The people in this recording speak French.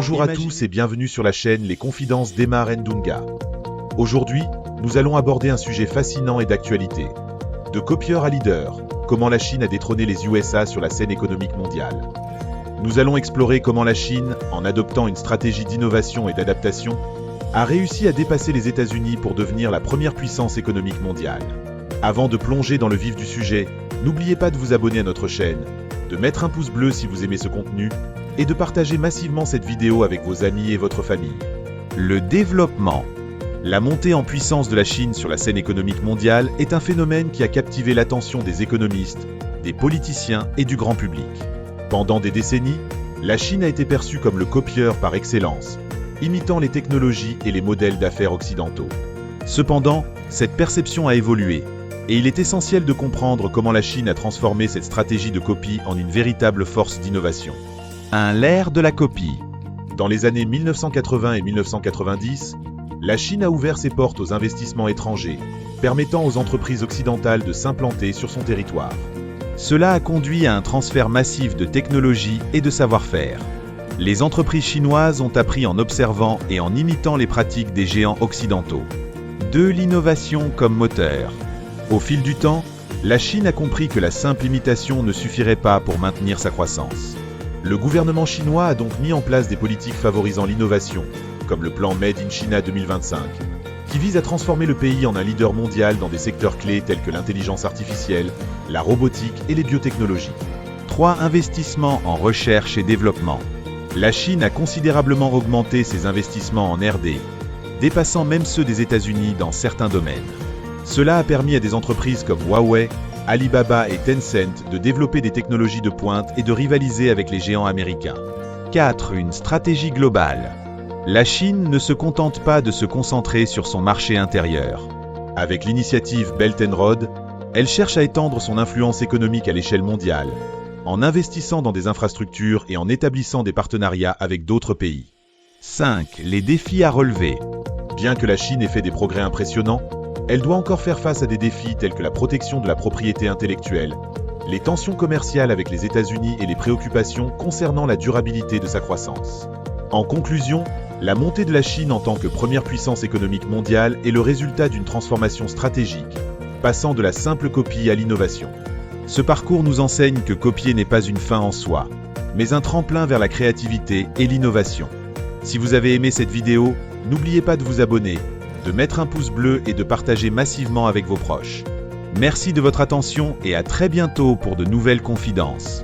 Bonjour à tous et bienvenue sur la chaîne Les Confidences d'Emma Rendunga. Aujourd'hui, nous allons aborder un sujet fascinant et d'actualité. De copieur à leader, comment la Chine a détrôné les USA sur la scène économique mondiale. Nous allons explorer comment la Chine, en adoptant une stratégie d'innovation et d'adaptation, a réussi à dépasser les États-Unis pour devenir la première puissance économique mondiale. Avant de plonger dans le vif du sujet, n'oubliez pas de vous abonner à notre chaîne, de mettre un pouce bleu si vous aimez ce contenu, et de partager massivement cette vidéo avec vos amis et votre famille. Le développement. La montée en puissance de la Chine sur la scène économique mondiale est un phénomène qui a captivé l'attention des économistes, des politiciens et du grand public. Pendant des décennies, la Chine a été perçue comme le copieur par excellence, imitant les technologies et les modèles d'affaires occidentaux. Cependant, cette perception a évolué, et il est essentiel de comprendre comment la Chine a transformé cette stratégie de copie en une véritable force d'innovation. L'ère de la copie. Dans les années 1980 et 1990, la Chine a ouvert ses portes aux investissements étrangers, permettant aux entreprises occidentales de s'implanter sur son territoire. Cela a conduit à un transfert massif de technologies et de savoir-faire. Les entreprises chinoises ont appris en observant et en imitant les pratiques des géants occidentaux. De l'innovation comme moteur. Au fil du temps, la Chine a compris que la simple imitation ne suffirait pas pour maintenir sa croissance. Le gouvernement chinois a donc mis en place des politiques favorisant l'innovation, comme le plan Made in China 2025, qui vise à transformer le pays en un leader mondial dans des secteurs clés tels que l'intelligence artificielle, la robotique et les biotechnologies. 3. Investissements en recherche et développement. La Chine a considérablement augmenté ses investissements en R&D, dépassant même ceux des États-Unis dans certains domaines. Cela a permis à des entreprises comme Huawei, Alibaba et Tencent de développer des technologies de pointe et de rivaliser avec les géants américains. 4. Une stratégie globale. La Chine ne se contente pas de se concentrer sur son marché intérieur. Avec l'initiative Belt and Road, elle cherche à étendre son influence économique à l'échelle mondiale, en investissant dans des infrastructures et en établissant des partenariats avec d'autres pays. 5. Les défis à relever. Bien que la Chine ait fait des progrès impressionnants, elle doit encore faire face à des défis tels que la protection de la propriété intellectuelle, les tensions commerciales avec les États-Unis et les préoccupations concernant la durabilité de sa croissance. En conclusion, la montée de la Chine en tant que première puissance économique mondiale est le résultat d'une transformation stratégique, passant de la simple copie à l'innovation. Ce parcours nous enseigne que copier n'est pas une fin en soi, mais un tremplin vers la créativité et l'innovation. Si vous avez aimé cette vidéo, n'oubliez pas de vous abonner, de mettre un pouce bleu et de partager massivement avec vos proches. Merci de votre attention et à très bientôt pour de nouvelles confidences.